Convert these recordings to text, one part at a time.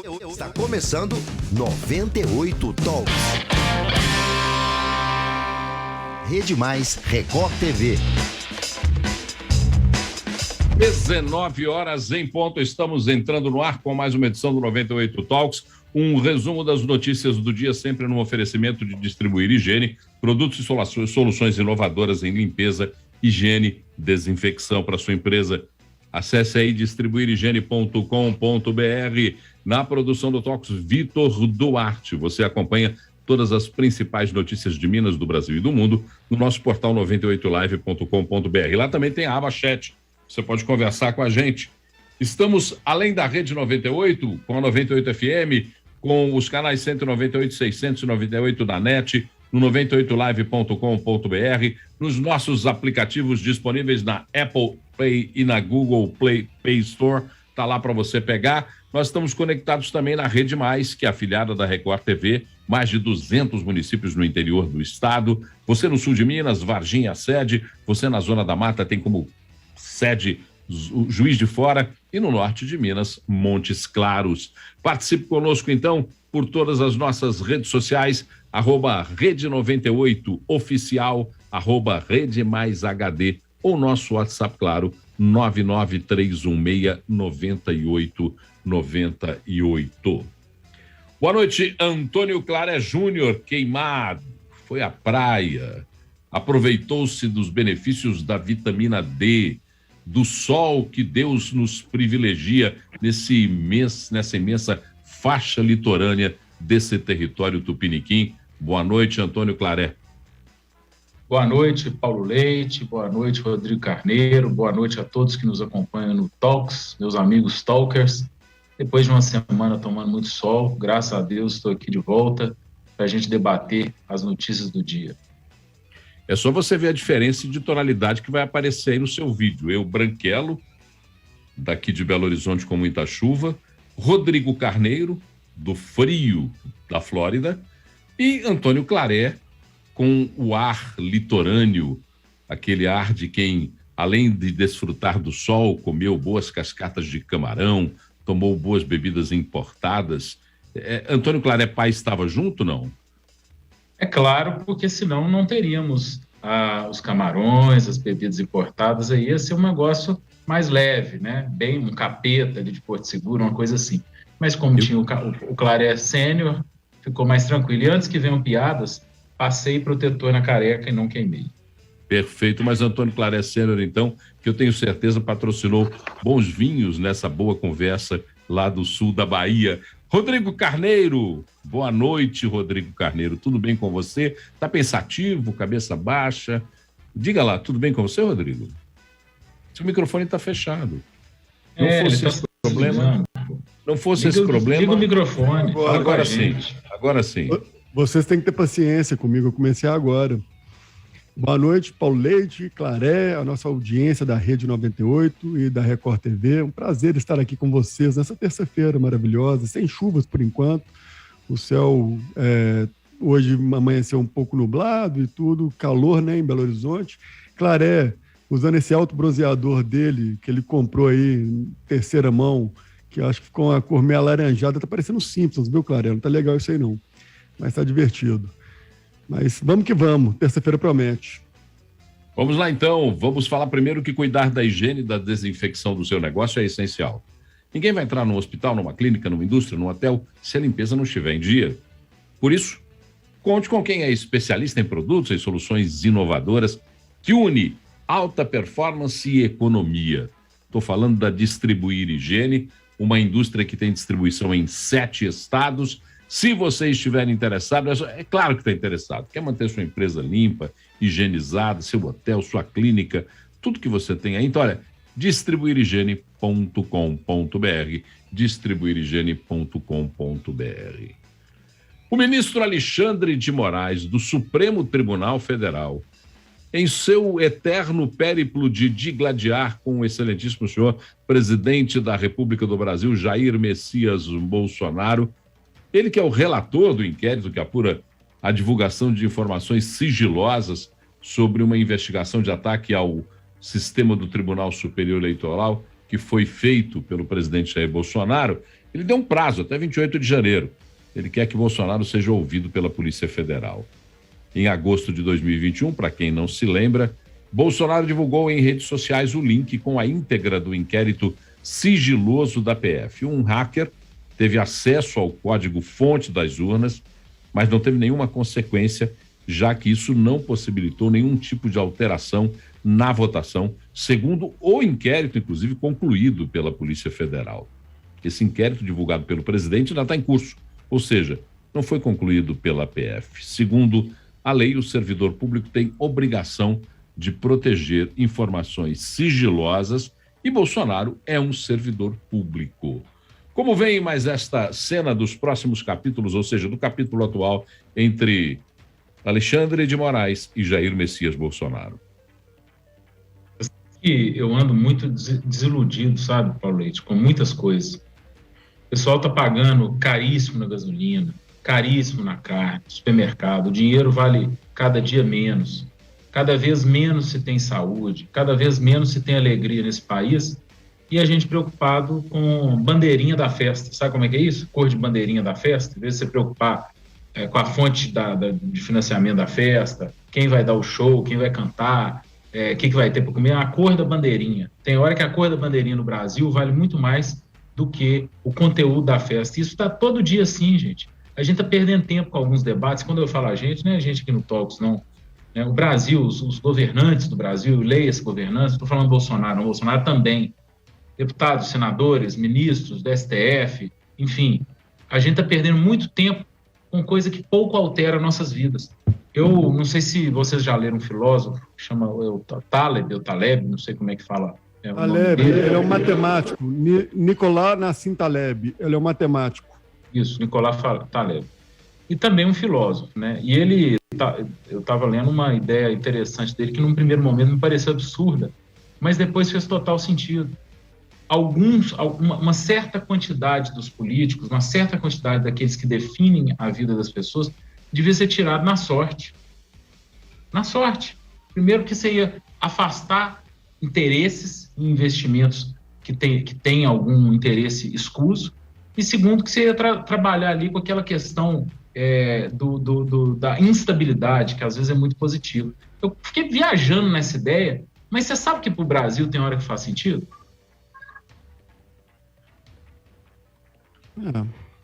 Está começando 98 Talks. Rede Mais Record TV. 19 horas em ponto, estamos entrando no ar com mais uma edição do 98 Talks, um resumo das notícias do dia, sempre no oferecimento de Distribuir Higiene, produtos e soluções inovadoras em limpeza, higiene, desinfecção para sua empresa. Acesse aí distribuirhigiene.com.br. Na produção do Talks, Vitor Duarte. Você acompanha todas as principais notícias de Minas, do Brasil e do mundo no nosso portal 98live.com.br. Lá também tem a aba chat. Você pode conversar com a gente. Estamos além da Rede 98, com a 98 FM, com os canais 198, 698 da NET, no 98live.com.br, nos nossos aplicativos disponíveis na Apple Play e na Google Play Store. Está lá para você pegar. Nós estamos conectados também na Rede Mais, que é afiliada da Record TV, mais de 200 municípios no interior do estado. Você no sul de Minas, Varginha sede. Você na Zona da Mata tem como sede Juiz de Fora, e no norte de Minas, Montes Claros. Participe conosco então por todas as nossas redes sociais, @Rede98 Oficial, @Rede Mais HD, ou nosso WhatsApp, claro, 993169898. Boa noite, Antônio Claré Júnior, queimado, foi à praia, aproveitou-se dos benefícios da vitamina D, do sol que Deus nos privilegia nessa imensa faixa litorânea desse território tupiniquim. Boa noite, Antônio Claré. Boa noite, Paulo Leite, boa noite, Rodrigo Carneiro, boa noite a todos que nos acompanham no Talks, meus amigos Talkers. Depois de uma semana tomando muito sol, graças a Deus estou aqui de volta para a gente debater as notícias do dia. É só você ver a diferença de tonalidade que vai aparecer aí no seu vídeo. Eu, branquelo, daqui de Belo Horizonte com muita chuva, Rodrigo Carneiro, do frio da Flórida, e Antônio Claré, com o ar litorâneo, aquele ar de quem, além de desfrutar do sol, comeu boas cascatas de camarão, tomou boas bebidas importadas. Antônio Claré pai estava junto, não? É claro, porque senão não teríamos os camarões, as bebidas importadas, aí ia ser um negócio mais leve, né? Bem um capeta ali de Porto Seguro, uma coisa assim. Mas como tinha o Claré Sênior, ficou mais tranquilo. E antes que venham piadas, passei protetor na careca e não queimei. Perfeito, mas Antônio Claré Sênior, então, que eu tenho certeza patrocinou bons vinhos nessa boa conversa lá do sul da Bahia. Rodrigo Carneiro, boa noite, Rodrigo Carneiro, tudo bem com você? Tá pensativo, cabeça baixa? Diga lá, tudo bem com você, Rodrigo? Seu microfone está fechado. Não fosse esse problema. Não fosse esse problema. Liga o microfone. Agora sim. Vocês têm que ter paciência comigo, eu comecei agora. Boa noite, Paulo Leite, Claré, a nossa audiência da Rede 98 e da Record TV. Um prazer estar aqui com vocês nessa terça-feira maravilhosa, sem chuvas por enquanto. O céu hoje amanheceu um pouco nublado e tudo, calor, né, em Belo Horizonte. Claré, usando esse autobronzeador dele, que ele comprou aí em terceira mão, que eu acho que ficou uma cor meio alaranjada, tá parecendo Simpsons, viu, Claré? Não tá legal isso aí não, mas tá divertido. Mas vamos que vamos, terça-feira promete. Vamos lá então, vamos falar primeiro que cuidar da higiene e da desinfecção do seu negócio é essencial. Ninguém vai entrar num hospital, numa clínica, numa indústria, num hotel, se a limpeza não estiver em dia. Por isso, conte com quem é especialista em produtos e soluções inovadoras que une alta performance e economia. Estou falando da Distribuir Higiene, uma indústria que tem distribuição em 7 estados. Se você estiver interessado, é claro que está interessado, quer manter sua empresa limpa, higienizada, seu hotel, sua clínica, tudo que você tem aí. Então, olha, distribuirhigiene.com.br, distribuirhigiene.com.br. O ministro Alexandre de Moraes, do Supremo Tribunal Federal, em seu eterno périplo de digladiar com o excelentíssimo senhor presidente da República do Brasil, Jair Messias Bolsonaro, ele que é o relator do inquérito que apura a divulgação de informações sigilosas sobre uma investigação de ataque ao sistema do Tribunal Superior Eleitoral que foi feito pelo presidente Jair Bolsonaro, Ele deu um prazo, até 28 de janeiro. Ele quer que Bolsonaro seja ouvido pela Polícia Federal. Em agosto de 2021, para quem não se lembra, Bolsonaro divulgou em redes sociais o link com a íntegra do inquérito sigiloso da PF. Um hacker teve acesso ao código-fonte das urnas, mas não teve nenhuma consequência, já que isso não possibilitou nenhum tipo de alteração na votação, segundo o inquérito, inclusive, concluído pela Polícia Federal. Esse inquérito divulgado pelo presidente ainda está em curso, ou seja, não foi concluído pela PF. Segundo a lei, o servidor público tem obrigação de proteger informações sigilosas e Bolsonaro é um servidor público. Como vem mais esta cena dos próximos capítulos, ou seja, do capítulo atual entre Alexandre de Moraes e Jair Messias Bolsonaro? Eu ando muito desiludido, sabe, Paulo Leite, com muitas coisas. O pessoal está pagando caríssimo na gasolina, caríssimo na carne, no supermercado. O dinheiro vale cada dia menos. Cada vez menos se tem saúde, cada vez menos se tem alegria nesse país. E a gente preocupado com bandeirinha da festa. Sabe como é que é isso? Cor de bandeirinha da festa. Em vez de se preocupar com a fonte de financiamento da festa, quem vai dar o show, quem vai cantar, o que vai ter para comer, a cor da bandeirinha. Tem hora que a cor da bandeirinha no Brasil vale muito mais do que o conteúdo da festa. Isso está todo dia assim, gente. A gente está perdendo tempo com alguns debates. Quando eu falo a gente, não é a gente aqui no Talks, não. O Brasil, os governantes do Brasil, leia esse governante, estou falando Bolsonaro, não, Bolsonaro também. Deputados, senadores, ministros do STF, enfim, a gente está perdendo muito tempo com coisa que pouco altera nossas vidas. Eu não sei se vocês já leram um filósofo que chama Taleb, não sei como é que fala. Taleb, ele é um matemático. Nicolás Nassim Taleb, ele é um matemático. Isso, Nicolás Taleb. E também um filósofo, né? E eu estava lendo uma ideia interessante dele que num primeiro momento me pareceu absurda, mas depois fez total sentido. Uma certa quantidade dos políticos, uma certa quantidade daqueles que definem a vida das pessoas, devia ser tirado na sorte. Na sorte. Primeiro que você ia afastar interesses e investimentos que tem algum interesse escuso, e segundo que você ia trabalhar ali com aquela questão da instabilidade, que às vezes é muito positivo. Eu fiquei viajando nessa ideia, mas você sabe que para o Brasil tem hora que faz sentido?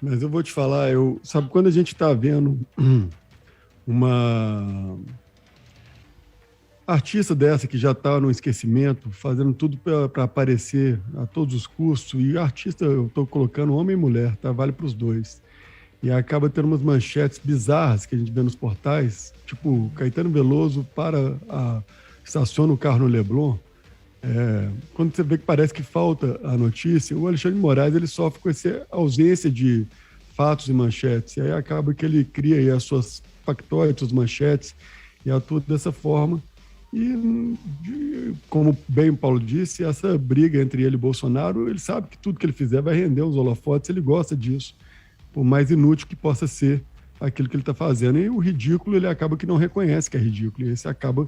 Mas eu vou te falar, sabe, quando a gente está vendo uma artista dessa que já está no esquecimento, fazendo tudo para aparecer a todos os custos, e artista eu estou colocando homem e mulher, tá? Vale para os dois. E acaba tendo umas manchetes bizarras que a gente vê nos portais, tipo, Caetano Veloso estaciona o carro no Leblon. Quando você vê que parece que falta a notícia, o Alexandre de Moraes ele sofre com essa ausência de fatos e manchetes, e aí acaba que ele cria aí as suas factóides, suas manchetes, e atua dessa forma. E, como bem o Paulo disse, essa briga entre ele e Bolsonaro, ele sabe que tudo que ele fizer vai render os holofotes, ele gosta disso, por mais inútil que possa ser aquilo que ele está fazendo. E o ridículo, ele acaba que não reconhece que é ridículo, e esse acaba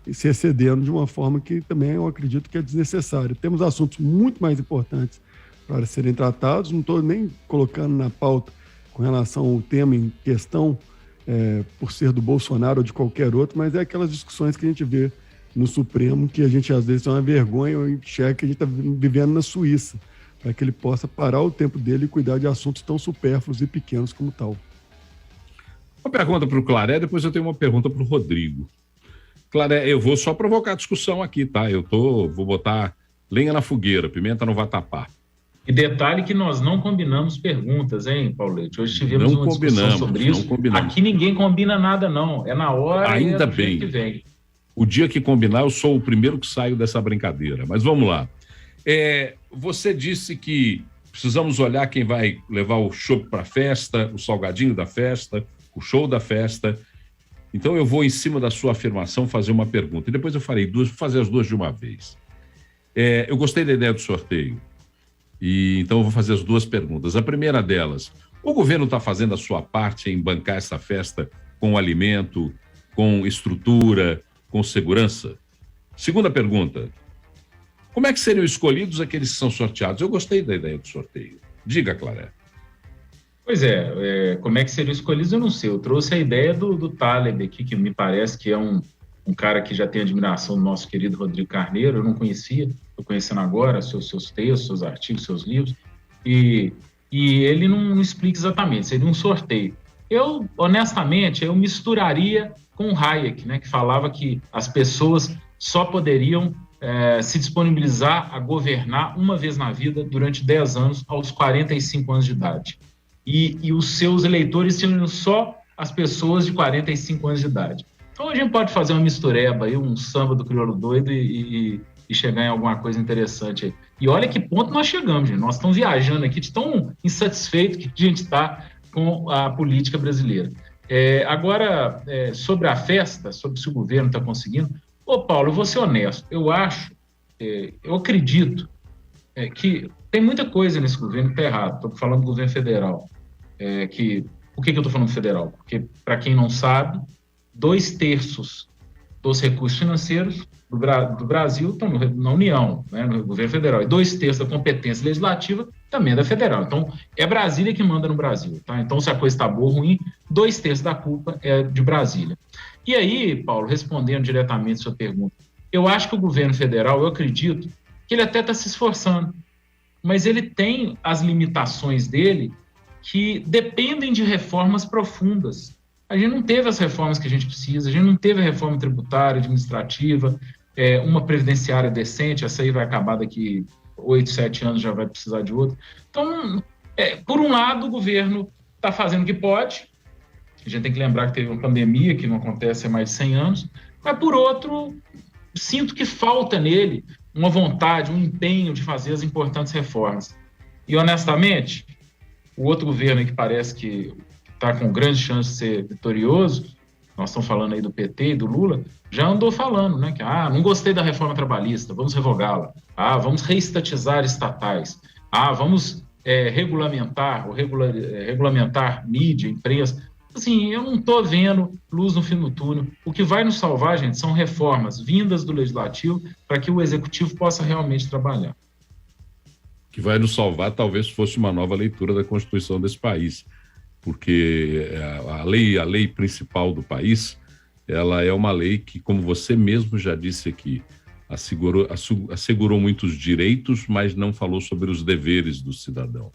se excedendo de uma forma que também eu acredito que é desnecessária. Temos assuntos muito mais importantes para serem tratados, não estou nem colocando na pauta com relação ao tema em questão, por ser do Bolsonaro ou de qualquer outro, mas é aquelas discussões que a gente vê no Supremo, que a gente às vezes tem uma vergonha ou enxerga que a gente está vivendo na Suíça, para que ele possa parar o tempo dele e cuidar de assuntos tão supérfluos e pequenos como tal. Uma pergunta para o Claré, depois eu tenho uma pergunta para o Rodrigo. Claré, eu vou só provocar a discussão aqui, tá? Vou botar lenha na fogueira, pimenta não vai tapar. E detalhe que nós não combinamos perguntas, hein, Paulete? Hoje tivemos uma discussão sobre isso. Aqui ninguém combina nada, não. É na hora. Ainda bem. Que vem. O dia que combinar, eu sou o primeiro que saio dessa brincadeira. Mas vamos lá. Você disse que precisamos olhar quem vai levar o chopp para a festa, o salgadinho da festa, o show da festa. Então eu vou, em cima da sua afirmação, fazer uma pergunta. E depois eu farei duas, vou fazer as duas de uma vez. Eu gostei da ideia do sorteio. E então eu vou fazer as duas perguntas. A primeira delas, o governo está fazendo a sua parte em bancar essa festa com alimento, com estrutura, com segurança? Segunda pergunta, como é que seriam escolhidos aqueles que são sorteados? Eu gostei da ideia do sorteio. Diga, Claré. Pois como é que seriam escolhidos, eu não sei. Eu trouxe a ideia do Taleb aqui, que me parece que é um cara que já tem admiração do nosso querido Rodrigo Carneiro. Eu não conhecia, estou conhecendo agora seus textos, seus artigos, seus livros, e ele não explica exatamente, seria um sorteio. Eu, honestamente, eu misturaria com o Hayek, né, que falava que as pessoas só poderiam se disponibilizar a governar uma vez na vida durante 10 anos, aos 45 anos de idade. E os seus eleitores seriam só as pessoas de 45 anos de idade. Então a gente pode fazer uma mistureba aí, um samba do crioulo doido e chegar em alguma coisa interessante aí. E olha que ponto nós chegamos, gente. Nós estamos viajando aqui de tão insatisfeito que a gente está com a política brasileira. Agora, sobre a festa, sobre se o governo está conseguindo... Paulo, eu vou ser honesto. Eu acredito que tem muita coisa nesse governo que está errado. Estou falando do governo federal. Por que eu estou falando federal? Porque, para quem não sabe, 2/3 dos recursos financeiros do Brasil estão na União, né, no governo federal, e 2/3 da competência legislativa também é da federal. Então, é Brasília que manda no Brasil. Tá? Então, se a coisa está boa ou ruim, 2/3 da culpa é de Brasília. E aí, Paulo, respondendo diretamente a sua pergunta, eu acho que o governo federal, eu acredito que ele até está se esforçando, mas ele tem as limitações dele que dependem de reformas profundas. A gente não teve as reformas que a gente precisa, a gente não teve a reforma tributária, administrativa, uma previdenciária decente, essa aí vai acabar daqui 8, 7 anos, já vai precisar de outra. Então, por um lado, o governo está fazendo o que pode, a gente tem que lembrar que teve uma pandemia, que não acontece há mais de 100 anos, mas, por outro, sinto que falta nele uma vontade, um empenho de fazer as importantes reformas. E, honestamente, o outro governo aí que parece que está com grande chance de ser vitorioso, nós estamos falando aí do PT e do Lula, já andou falando, né, que não gostei da reforma trabalhista, vamos revogá-la, vamos reestatizar estatais, vamos regulamentar mídia, imprensa. Assim, eu não estou vendo luz no fim do túnel. O que vai nos salvar, gente, são reformas vindas do Legislativo para que o Executivo possa realmente trabalhar. O que vai nos salvar talvez fosse uma nova leitura da Constituição desse país, porque a lei principal do país, ela é uma lei que, como você mesmo já disse aqui, assegurou muitos direitos, mas não falou sobre os deveres do cidadão.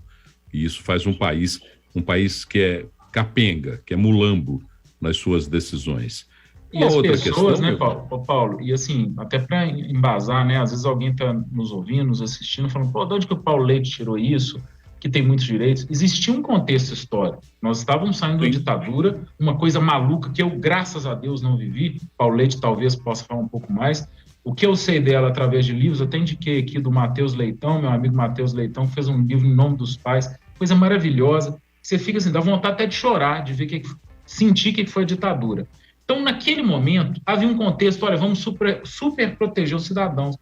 E isso faz um país que é capenga, que é mulambo nas suas decisões. E as pessoas, né, Paulo, e assim, até para embasar, né, às vezes alguém está nos ouvindo, nos assistindo, falando, de onde que o Paulo Leite tirou isso, que tem muitos direitos? Existia um contexto histórico. Nós estávamos saindo da ditadura, uma coisa maluca que eu, graças a Deus, não vivi. Paulo Leite talvez possa falar um pouco mais. O que eu sei dela através de livros, eu até indiquei aqui do Matheus Leitão, meu amigo Matheus Leitão, que fez um livro em nome dos pais, coisa maravilhosa. Você fica assim, dá vontade até de chorar, de ver sentir que foi a ditadura. Então, naquele momento, havia um contexto, olha, vamos super proteger os cidadãos.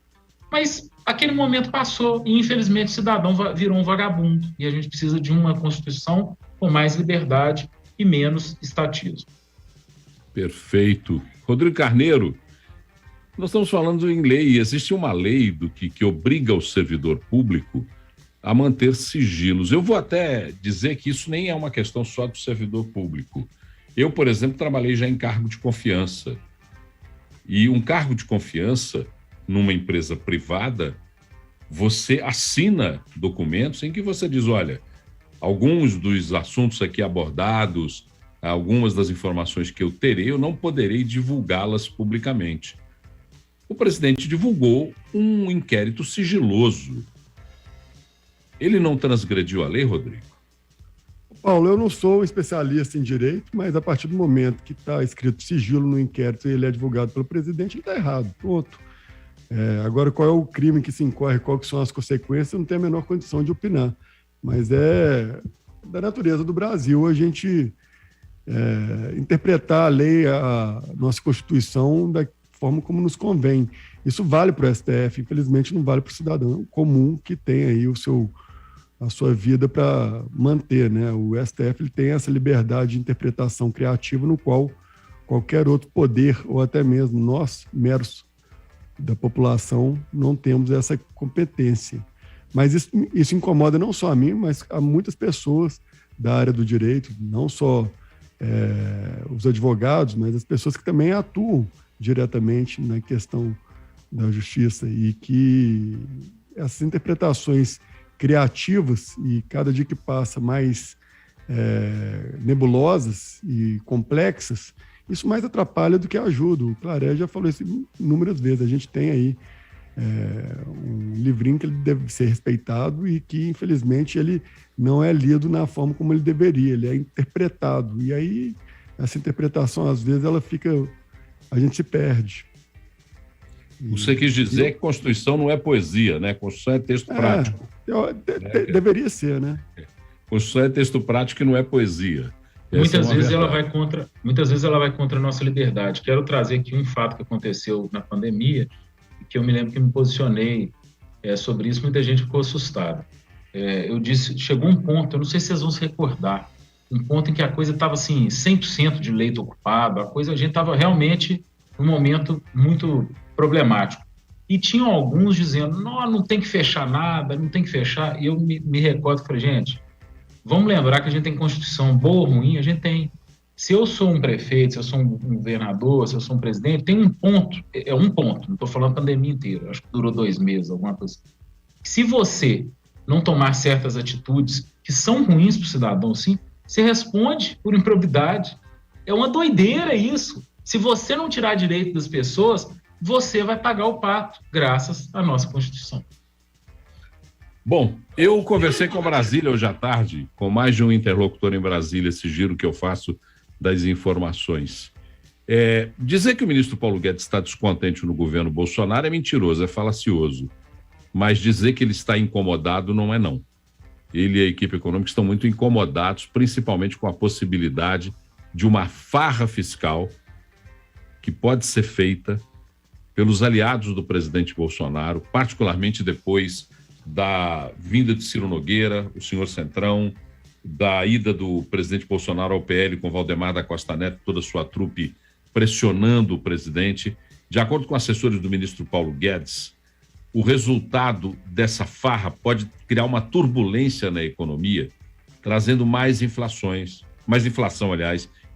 Mas aquele momento passou e, infelizmente, o cidadão virou um vagabundo. E a gente precisa de uma Constituição com mais liberdade e menos estatismo. Perfeito. Rodrigo Carneiro, nós estamos falando em lei. Existe uma lei que obriga o servidor público a manter sigilos. Eu vou até dizer que isso nem é uma questão só do servidor público. Eu, por exemplo, trabalhei já em cargo de confiança. E um cargo de confiança, numa empresa privada, você assina documentos em que você diz, olha, alguns dos assuntos aqui abordados, algumas das informações que eu terei, eu não poderei divulgá-las publicamente. O presidente divulgou um inquérito sigiloso. Ele não transgrediu a lei, Rodrigo? Paulo, eu não sou um especialista em direito, mas a partir do momento que está escrito sigilo no inquérito e ele é divulgado pelo presidente, ele está errado, pronto. Agora, qual é o crime que se incorre, quais que são as consequências, eu não tenho a menor condição de opinar. Mas é da natureza do Brasil a gente interpretar a lei, a nossa Constituição, da forma como nos convém. Isso vale para o STF, infelizmente não vale para o cidadão comum que tem aí a sua vida para manter, né? O STF ele tem essa liberdade de interpretação criativa no qual qualquer outro poder, ou até mesmo nós, meros da população, não temos essa competência. Mas isso incomoda não só a mim, mas a muitas pessoas da área do direito, não só os advogados, mas as pessoas que também atuam diretamente na questão da justiça, e que essas interpretações criativas e cada dia que passa mais nebulosas e complexas, isso mais atrapalha do que ajuda. O Claré já falou isso inúmeras vezes. A gente tem aí um livrinho que ele deve ser respeitado e que, infelizmente, ele não é lido na forma como ele deveria, ele é interpretado. E aí, essa interpretação, às vezes, a gente se perde. Você quis dizer que Constituição não é poesia, né? Constituição é texto prático. Deveria ser, né? Constituição é texto prático e não é poesia. Muitas vezes ela vai contra a nossa liberdade. Quero trazer aqui um fato que aconteceu na pandemia, que eu me lembro que me posicionei sobre isso, muita gente ficou assustada. Eu disse, chegou um ponto, eu não sei se vocês vão se recordar, um ponto em que a coisa estava assim, 100% de leito ocupado, a gente estava realmente num momento muito problemático. E tinham alguns dizendo, não tem que fechar nada, não tem que fechar. E eu me recordo e falei, gente, vamos lembrar que a gente tem Constituição boa ou ruim, a gente tem. Se eu sou um prefeito, se eu sou um governador, se eu sou um presidente, tem um ponto, não estou falando a pandemia inteira, acho que durou 2 meses, alguma coisa. Se você não tomar certas atitudes que são ruins para o cidadão, sim, você responde por improbidade. É uma doideira isso. Se você não tirar direito das pessoas, você vai pagar o pato, graças à nossa Constituição. Bom, eu conversei com Brasília hoje à tarde, com mais de um interlocutor em Brasília, esse giro que eu faço das informações. Dizer que o ministro Paulo Guedes está descontente no governo Bolsonaro é mentiroso, é falacioso. Mas dizer que ele está incomodado não é não. Ele e a equipe econômica estão muito incomodados, principalmente com a possibilidade de uma farra fiscal que pode ser feita pelos aliados do presidente Bolsonaro, particularmente depois da vinda de Ciro Nogueira, o senhor Centrão, da ida do presidente Bolsonaro ao PL com Valdemar da Costa Neto, toda a sua trupe pressionando o presidente. De acordo com assessores do ministro Paulo Guedes, o resultado dessa farra pode criar uma turbulência na economia, trazendo mais inflação,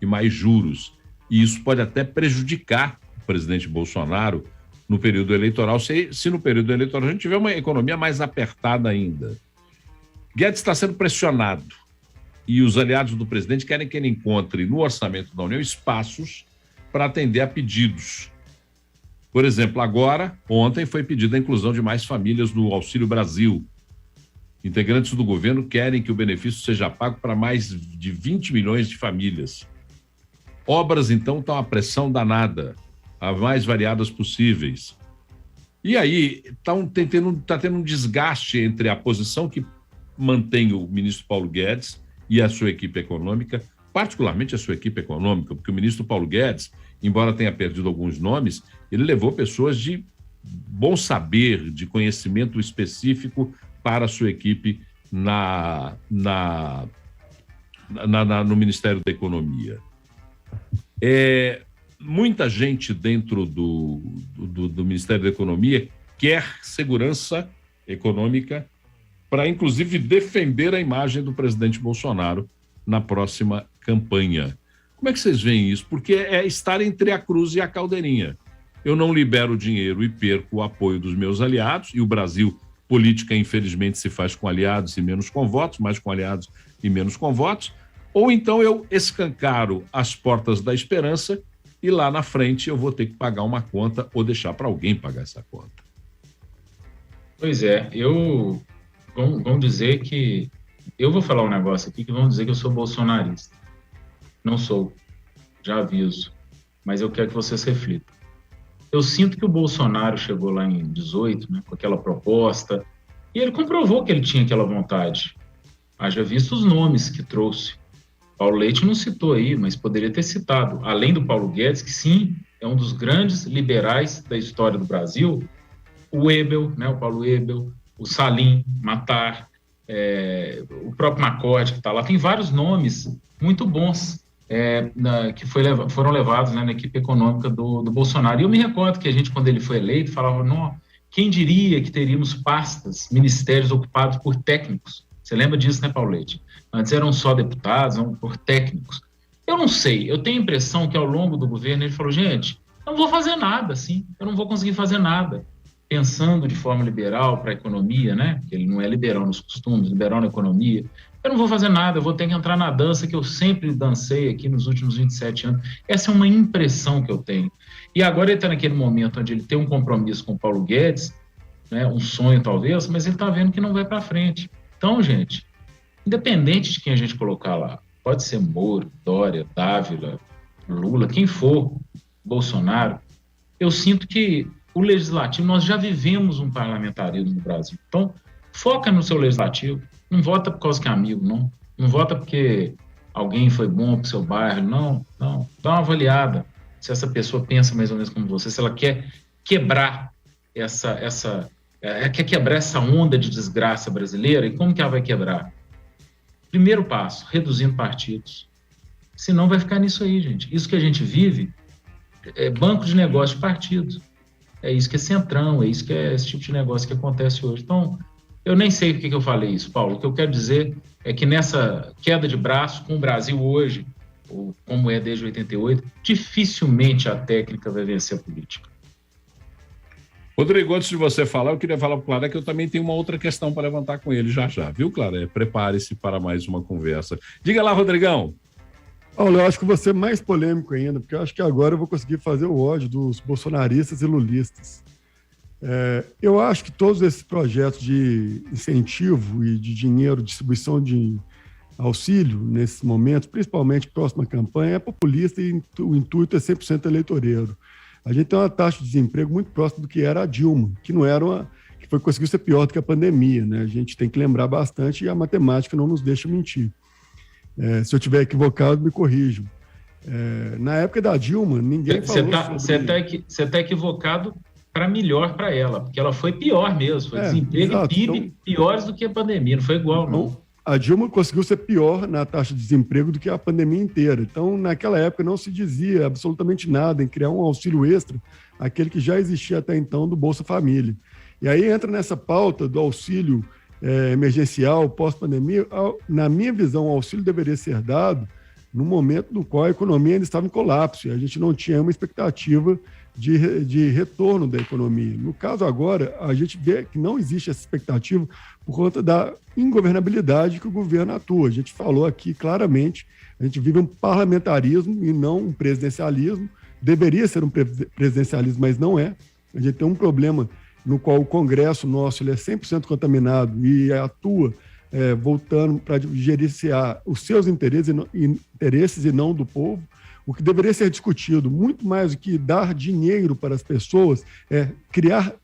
e mais juros. E isso pode até prejudicar o presidente Bolsonaro no período eleitoral, se no período eleitoral a gente tiver uma economia mais apertada ainda. Guedes está sendo pressionado e os aliados do presidente querem que ele encontre no orçamento da União espaços para atender a pedidos. Por exemplo, ontem foi pedida a inclusão de mais famílias no Auxílio Brasil. Integrantes do governo querem que o benefício seja pago para mais de 20 milhões de famílias. Obras, então, estão à pressão danada, as mais variadas possíveis. E aí está tendo um desgaste entre a posição que mantém o ministro Paulo Guedes e a sua equipe econômica, particularmente a sua equipe econômica, porque o ministro Paulo Guedes, embora tenha perdido alguns nomes, ele levou pessoas de bom saber, de conhecimento específico para a sua equipe no Ministério da Economia. Muita gente dentro do Ministério da Economia quer segurança econômica para, inclusive, defender a imagem do presidente Bolsonaro na próxima campanha. Como é que vocês veem isso? Porque é estar entre a cruz e a caldeirinha. Eu não libero dinheiro e perco o apoio dos meus aliados, e o Brasil, política, infelizmente, se faz com aliados e menos com votos, mais com aliados e menos com votos, ou então eu escancaro as portas da esperança e lá na frente eu vou ter que pagar uma conta ou deixar para alguém pagar essa conta. Pois é, vão dizer que... Eu vou falar um negócio aqui que vão dizer que eu sou bolsonarista. Não sou, já aviso, mas eu quero que vocês reflitam. Eu sinto que o Bolsonaro chegou lá em 18, né, com aquela proposta, e ele comprovou que ele tinha aquela vontade. Haja visto os nomes que trouxe. Paulo Leite não citou aí, mas poderia ter citado. Além do Paulo Guedes, que sim, é um dos grandes liberais da história do Brasil, o Ebel, né, o Paulo Ebel, o Salim Matar, o próprio Macorde, que está lá. Tem vários nomes muito bons que foram levados, né, na equipe econômica do Bolsonaro. E eu me recordo que a gente, quando ele foi eleito, falava, não, Quem diria que teríamos pastas, ministérios ocupados por técnicos? Você lembra disso, né, Paulete? Antes eram só deputados, não por técnicos. Eu não sei, eu tenho a impressão que ao longo do governo ele falou, gente, eu não vou fazer nada, assim, eu não vou conseguir fazer nada. Pensando de forma liberal para a economia, né? Ele não é liberal nos costumes, liberal na economia. Eu não vou fazer nada, eu vou ter que entrar na dança que eu sempre dancei aqui nos últimos 27 anos. Essa é uma impressão que eu tenho. E agora ele está naquele momento onde ele tem um compromisso com o Paulo Guedes, né? Um sonho talvez, mas ele está vendo que não vai para frente. Então, gente, independente de quem a gente colocar lá, pode ser Moro, Dória, Dávila, Lula, quem for, Bolsonaro, eu sinto que o legislativo, nós já vivemos um parlamentarismo no Brasil. Então, foca no seu legislativo. Não vota por causa que é amigo, não. Não vota porque alguém foi bom para o seu bairro, não. Dá uma avaliada se essa pessoa pensa mais ou menos como você, se ela quer quebrar quer quebrar essa onda de desgraça brasileira. E como que ela vai quebrar? Primeiro passo, reduzindo partidos. Senão vai ficar nisso aí, gente. Isso que a gente vive é banco de negócio de partidos. É isso que é centrão, é isso que é esse tipo de negócio que acontece hoje. Então, eu nem sei por que eu falei isso, Paulo. O que eu quero dizer é que nessa queda de braço com o Brasil hoje, ou como é desde 88, dificilmente a técnica vai vencer a política. Rodrigo, antes de você falar, eu queria falar para o Claré que eu também tenho uma outra questão para levantar com ele já, viu, Claré? Prepare-se para mais uma conversa. Diga lá, Rodrigão. Paulo, eu acho que vou ser mais polêmico ainda, porque eu acho que agora eu vou conseguir fazer o ódio dos bolsonaristas e lulistas. Eu acho que todos esses projetos de incentivo e de dinheiro, distribuição de auxílio nesses momentos, principalmente próxima campanha, é populista e o intuito é 100% eleitoreiro. A gente tem uma taxa de desemprego muito próxima do que era a Dilma, que não era conseguiu ser pior do que a pandemia, né? A gente tem que lembrar bastante e a matemática não nos deixa mentir. Se eu estiver equivocado, me corrijam. Na época da Dilma, ninguém falou sobre... Você está equivocado para melhor para ela, porque ela foi pior mesmo. Foi desemprego e PIB piores do que a pandemia, não foi igual, não. A Dilma conseguiu ser pior na taxa de desemprego do que a pandemia inteira. Então, naquela época, não se dizia absolutamente nada em criar um auxílio extra, aquele que já existia até então do Bolsa Família. E aí entra nessa pauta do auxílio emergencial, pós-pandemia. Na minha visão, o auxílio deveria ser dado no momento no qual a economia ainda estava em colapso e a gente não tinha uma expectativa de retorno da economia. No caso agora, a gente vê que não existe essa expectativa por conta da ingovernabilidade que o governo atua. A gente falou aqui claramente, a gente vive um parlamentarismo e não um presidencialismo. Deveria ser um presidencialismo, mas não é. A gente tem um problema no qual o Congresso nosso ele é 100% contaminado e atua voltando para gerenciar os seus interesses e não do povo. O que deveria ser discutido, muito mais do que dar dinheiro para as pessoas, é criar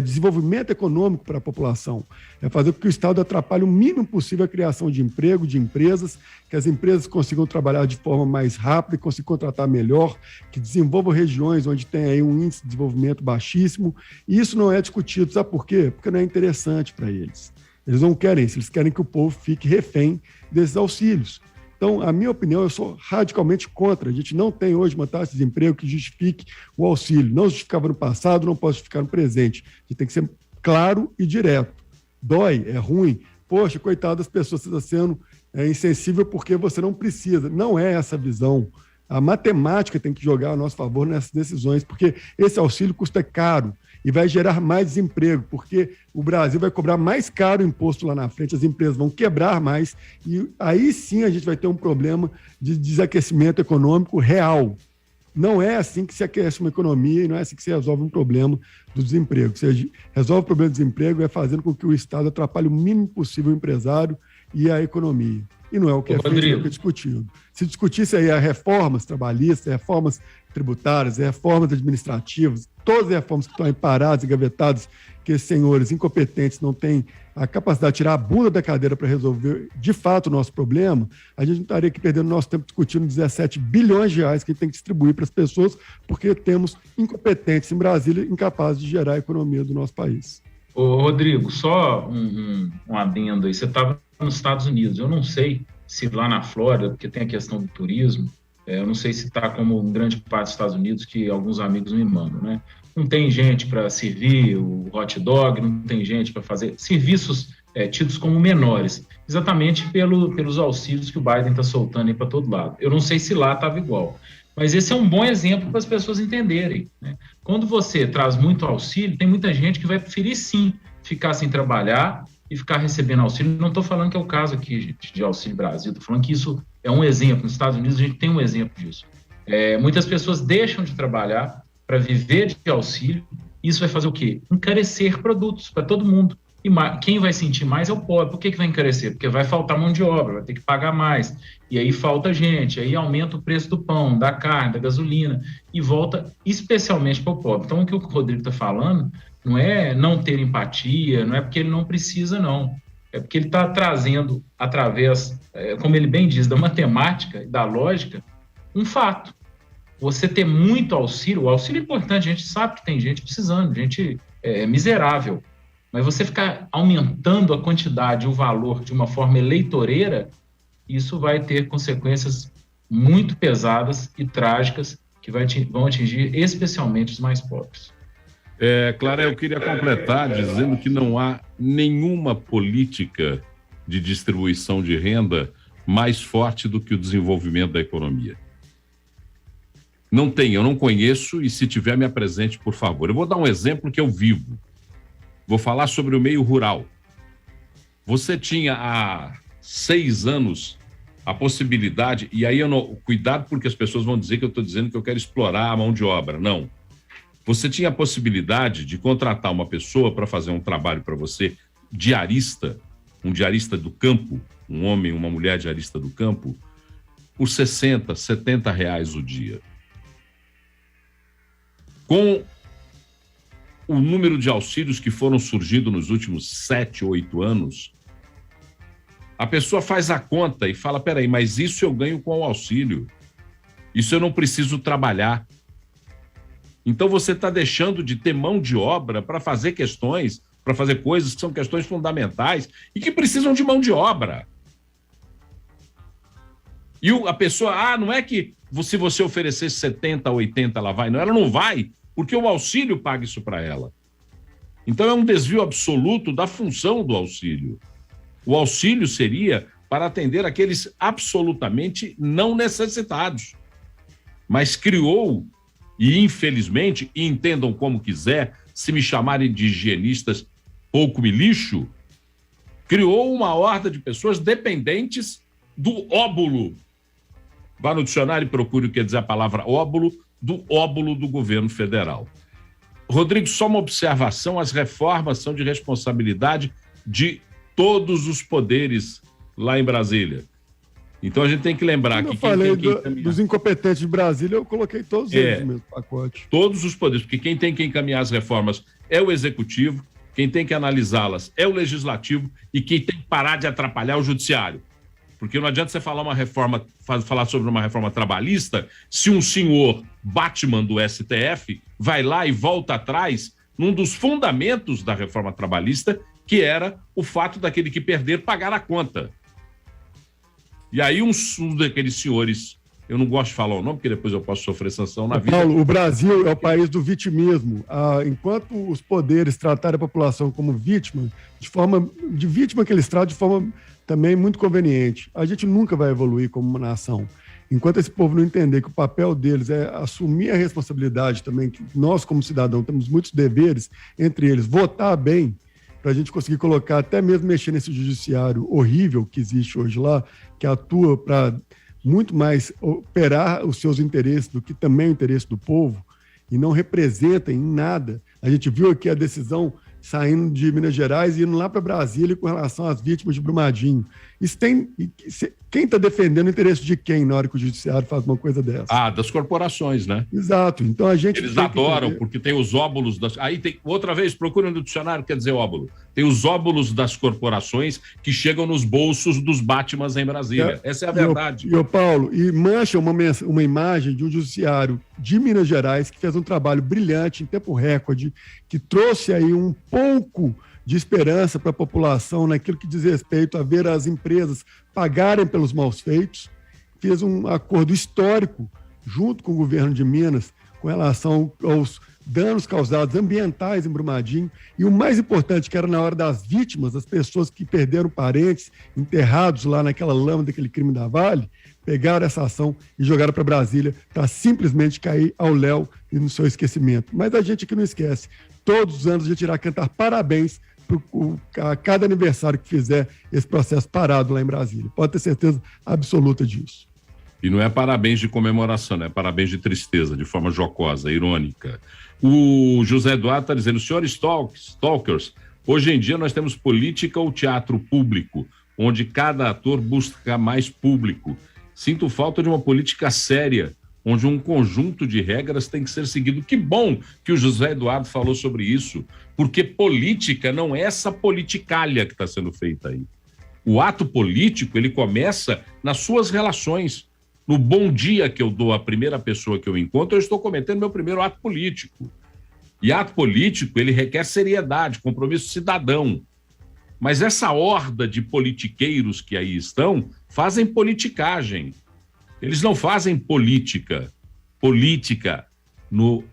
desenvolvimento econômico para a população, é fazer com que o Estado atrapalhe o mínimo possível a criação de emprego, de empresas, que as empresas consigam trabalhar de forma mais rápida e consigam contratar melhor, que desenvolvam regiões onde tem aí um índice de desenvolvimento baixíssimo, e isso não é discutido. Sabe por quê? Porque não é interessante para eles. Eles não querem isso, eles querem que o povo fique refém desses auxílios. Então, a minha opinião, eu sou radicalmente contra. A gente não tem hoje uma taxa de desemprego que justifique o auxílio. Não justificava no passado, não pode justificar no presente. A gente tem que ser claro e direto. Dói, é ruim. Poxa, coitado das pessoas, você está sendo insensível porque você não precisa. Não é essa a visão. A matemática tem que jogar a nosso favor nessas decisões, porque esse auxílio custa caro e vai gerar mais desemprego, porque o Brasil vai cobrar mais caro o imposto lá na frente, as empresas vão quebrar mais, e aí sim a gente vai ter um problema de desaquecimento econômico real. Não é assim que se aquece uma economia e não é assim que se resolve um problema do desemprego. Você resolve o problema do desemprego fazendo com que o Estado atrapalhe o mínimo possível o empresário e a economia. E não é o que é feito, é o que é discutido. Se discutisse aí as reformas trabalhistas, reformas tributárias, reformas administrativas, todas as reformas que estão aí paradas e gavetadas, que esses senhores incompetentes não têm a capacidade de tirar a bunda da cadeira para resolver de fato o nosso problema, a gente não estaria aqui perdendo nosso tempo discutindo 17 bilhões de reais que a gente tem que distribuir para as pessoas, porque temos incompetentes em Brasília incapazes de gerar a economia do nosso país. Ô, Rodrigo, só um adendo aí. Você estava nos Estados Unidos. Eu não sei se lá na Flórida, porque tem a questão do turismo, Eu não sei se está como em grande parte dos Estados Unidos, que alguns amigos me mandam, né? Não tem gente para servir o hot dog, não tem gente para fazer serviços tidos como menores, exatamente pelos auxílios que o Biden está soltando aí para todo lado. Eu não sei se lá estava igual, mas esse é um bom exemplo para as pessoas entenderem, né? Quando você traz muito auxílio, tem muita gente que vai preferir sim ficar sem trabalhar e ficar recebendo auxílio. Não estou falando que é o caso aqui, gente, de Auxílio Brasil, estou falando que isso é um exemplo. Nos Estados Unidos a gente tem um exemplo disso. Muitas pessoas deixam de trabalhar para viver de auxílio. Isso vai fazer o quê? Encarecer produtos para todo mundo. E quem vai sentir mais é o pobre. Por que vai encarecer? Porque vai faltar mão de obra, vai ter que pagar mais. E aí falta gente, aí aumenta o preço do pão, da carne, da gasolina, e volta especialmente para o pobre. Então, o que o Rodrigo está falando não é não ter empatia, não é porque ele não precisa, não. É porque ele está trazendo, através, como ele bem diz, da matemática e da lógica, um fato. Você ter muito auxílio, o auxílio é importante, a gente sabe que tem gente precisando, gente miserável, mas você ficar aumentando a quantidade, o valor de uma forma eleitoreira, isso vai ter consequências muito pesadas e trágicas que vão atingir especialmente os mais pobres. Clara, eu queria completar dizendo que não há nenhuma política de distribuição de renda mais forte do que o desenvolvimento da economia. Não tem, eu não conheço, e se tiver, me apresente, por favor. Eu vou dar um exemplo que eu vivo. Vou falar sobre o meio rural. Você tinha há 6 anos a possibilidade, e aí cuidado porque as pessoas vão dizer que eu estou dizendo que eu quero explorar a mão de obra. Não. Você tinha a possibilidade de contratar uma pessoa para fazer um trabalho para você, diarista, um diarista do campo, um homem, uma mulher diarista do campo, por R$60, R$70 o dia. Com o número de auxílios que foram surgindo nos últimos 7, 8 anos, a pessoa faz a conta e fala, peraí, mas isso eu ganho com o auxílio. Isso eu não preciso trabalhar. Então você está deixando de ter mão de obra para fazer questões, para fazer coisas que são questões fundamentais e que precisam de mão de obra. E a pessoa, não é que se você oferecer 70, 80, ela vai. Não, ela não vai, porque o auxílio paga isso para ela. Então é um desvio absoluto da função do auxílio. O auxílio seria para atender aqueles absolutamente não necessitados. Mas criou, e infelizmente, e entendam como quiser, se me chamarem de higienistas, pouco me lixo, criou uma horda de pessoas dependentes do óbulo. Vá no dicionário e procure o que quer dizer a palavra óbulo, do óbulo do governo federal. Rodrigo, só uma observação, as reformas são de responsabilidade de todos os poderes lá em Brasília. Então a gente tem que lembrar que quem tem que encaminhar... Dos incompetentes de Brasília, eu coloquei todos eles no mesmo pacote. Todos os poderes, porque quem tem que encaminhar as reformas é o Executivo, quem tem que analisá-las é o Legislativo e quem tem que parar de atrapalhar é o Judiciário. Porque não adianta você falar sobre uma reforma trabalhista se um senhor Batman do STF vai lá e volta atrás num dos fundamentos da reforma trabalhista, que era o fato daquele que perder pagar a conta. E aí um daqueles senhores, eu não gosto de falar o nome, porque depois eu posso sofrer sanção na vida. Paulo, o Brasil é o país do vitimismo. Enquanto os poderes tratarem a população como vítima, de vítima que eles tratam de forma também muito conveniente, a gente nunca vai evoluir como uma nação. Enquanto esse povo não entender que o papel deles é assumir a responsabilidade também, que nós como cidadão temos muitos deveres, entre eles votar bem, para a gente conseguir colocar, até mesmo mexer nesse judiciário horrível que existe hoje lá, que atua para muito mais operar os seus interesses do que também o interesse do povo, e não representa em nada. A gente viu aqui a decisão saindo de Minas Gerais e indo lá para Brasília com relação às vítimas de Brumadinho. Quem está defendendo o interesse de quem na hora que o judiciário faz uma coisa dessa? Das corporações, né? Exato. Então a gente... Eles adoram, porque tem os óbulos das... Aí tem, outra vez, procura no dicionário, quer dizer óbulo. Tem os óbulos das corporações que chegam nos bolsos dos Batmans em Brasília. Essa é a verdade. Paulo, e mancha uma imagem de um judiciário de Minas Gerais que fez um trabalho brilhante em tempo recorde, que trouxe aí um pouco de esperança para a população naquilo que diz respeito a ver as empresas pagarem pelos maus feitos, fez um acordo histórico junto com o governo de Minas com relação aos danos causados ambientais em Brumadinho, e o mais importante, que era na hora das vítimas, as pessoas que perderam parentes enterrados lá naquela lama daquele crime da Vale, pegaram essa ação e jogaram para Brasília para simplesmente cair ao léu e no seu esquecimento. Mas a gente aqui não esquece. Todos os anos a gente irá cantar parabéns a cada aniversário que fizer esse processo parado lá em Brasília. Pode ter certeza absoluta disso. E não é parabéns de comemoração, é parabéns de tristeza, de forma jocosa, irônica. O José Eduardo está dizendo, senhores stalkers, hoje em dia nós temos política ou teatro público, onde cada ator busca mais público. Sinto falta de uma política séria, onde um conjunto de regras tem que ser seguido. Que bom que o José Eduardo falou sobre isso, porque política não é essa politicalha que está sendo feita aí. O ato político, ele começa nas suas relações. No bom dia que eu dou à primeira pessoa que eu encontro, eu estou cometendo meu primeiro ato político. E ato político, ele requer seriedade, compromisso cidadão. Mas essa horda de politiqueiros que aí estão fazem politicagem. Eles não fazem política. Política no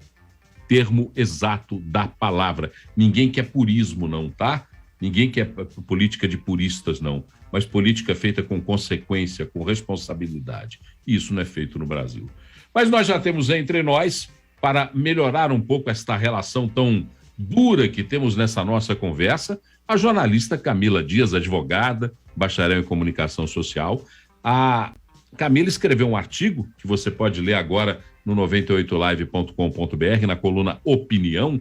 termo exato da palavra. Ninguém quer purismo, não, tá? Ninguém quer política de puristas, não. Mas política feita com consequência, com responsabilidade. Isso não é feito no Brasil. Mas nós já temos entre nós, para melhorar um pouco esta relação tão dura que temos nessa nossa conversa, a jornalista Camila Dias, advogada, bacharel em comunicação social. A Camila escreveu um artigo que você pode ler agora no 98live.com.br, na coluna Opinião,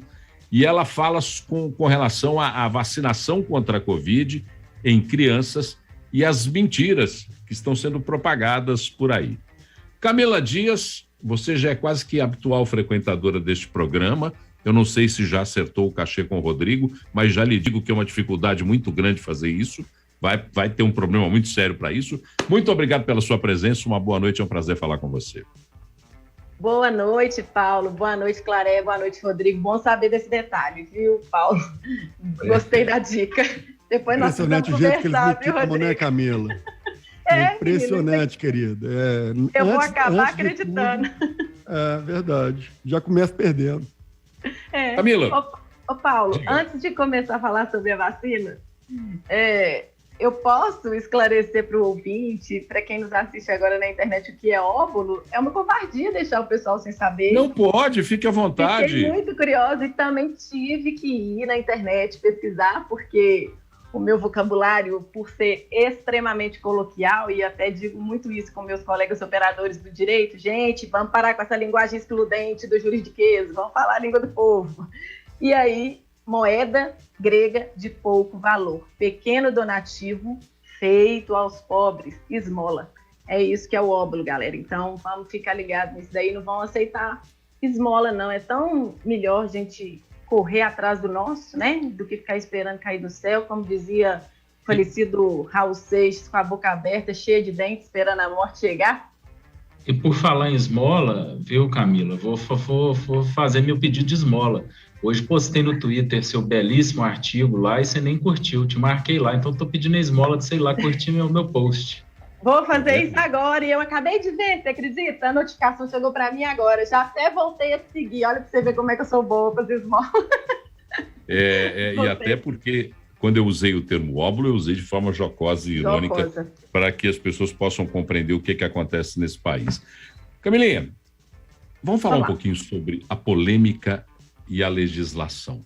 e ela fala com relação à vacinação contra a Covid em crianças e as mentiras que estão sendo propagadas por aí. Camila Dias, você já é quase que habitual frequentadora deste programa. Eu não sei se já acertou o cachê com o Rodrigo, mas já lhe digo que é uma dificuldade muito grande fazer isso. Vai ter um problema muito sério para isso. Muito obrigado pela sua presença. Uma boa noite, é um prazer falar com você. Boa noite, Paulo. Boa noite, Claré. Boa noite, Rodrigo. Bom saber desse detalhe, viu, Paulo? Gostei da dica. Depois nós vamos conversar, o jeito que eles me ficam, né, Camila? É impressionante, querida. Eu vou acabar acreditando. É verdade. Já começa perdendo. Camila. Ô Paulo, antes de começar a falar sobre a vacina, eu posso esclarecer para o ouvinte, para quem nos assiste agora na internet, o que é óvulo? É uma covardia deixar o pessoal sem saber. Não pode, fique à vontade. Fiquei muito curiosa e também tive que ir na internet pesquisar, porque o meu vocabulário, por ser extremamente coloquial, e até digo muito isso com meus colegas operadores do direito, gente, vamos parar com essa linguagem excludente do juridiquês, vamos falar a língua do povo. E aí, moeda grega de pouco valor, pequeno donativo feito aos pobres, esmola. É isso que é o óbolo, galera. Então, vamos ficar ligados nisso daí, não vão aceitar esmola, não. É tão melhor a gente correr atrás do nosso, né, do que ficar esperando cair do céu, como dizia o falecido Raul Seixas, com a boca aberta, cheia de dentes, esperando a morte chegar. E por falar em esmola, viu, Camila, vou fazer meu pedido de esmola. Hoje postei no Twitter seu belíssimo artigo lá e você nem curtiu, te marquei lá, então tô pedindo a esmola de, sei lá, curtir meu post. Vou fazer isso agora e eu acabei de ver, você acredita? A notificação chegou para mim agora, já até voltei a te seguir, olha para você ver como é que eu sou boa para fazer esmola. E até porque quando eu usei o termo óbolo, eu usei de forma jocosa e irônica para que as pessoas possam compreender o que acontece nesse país. Camilinha, vamos falar um pouquinho sobre a polêmica e a legislação.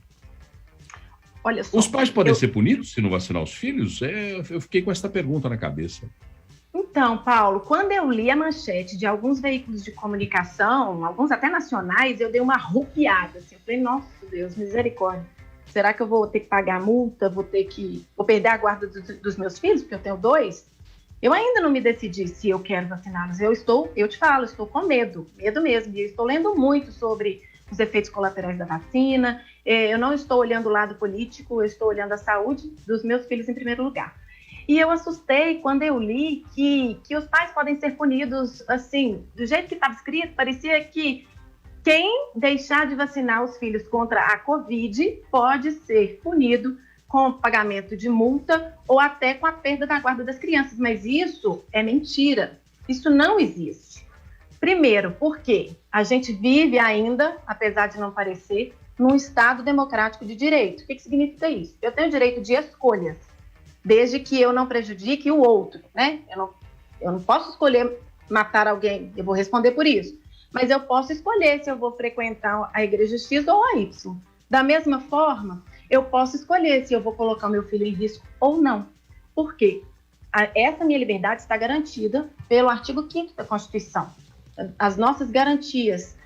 Olha só, os pais podem ser punidos se não vacinar os filhos? Eu fiquei com essa pergunta na cabeça. Então, Paulo, quando eu li a manchete de alguns veículos de comunicação, alguns até nacionais, eu dei uma arrupiada, assim, eu falei, nossa Deus, misericórdia, será que eu vou ter que pagar multa, vou perder a guarda dos meus filhos, porque eu tenho 2? Eu ainda não me decidi se eu quero vaciná-los, eu te falo, estou com medo mesmo, e eu estou lendo muito sobre os efeitos colaterais da vacina, eu não estou olhando o lado político, eu estou olhando a saúde dos meus filhos em primeiro lugar. E eu assustei quando eu li que os pais podem ser punidos, assim, do jeito que estava escrito, parecia que quem deixar de vacinar os filhos contra a Covid pode ser punido com pagamento de multa ou até com a perda da guarda das crianças. Mas isso é mentira. Isso não existe. Primeiro, porque a gente vive ainda, apesar de não parecer, num Estado democrático de direito. O que significa isso? Eu tenho direito de escolhas, desde que eu não prejudique o outro, né? Eu não posso escolher matar alguém, eu vou responder por isso. Mas eu posso escolher se eu vou frequentar a igreja X ou a Y. Da mesma forma, eu posso escolher se eu vou colocar o meu filho em risco ou não. Por quê? Essa minha liberdade está garantida pelo artigo 5º da Constituição. As nossas garantias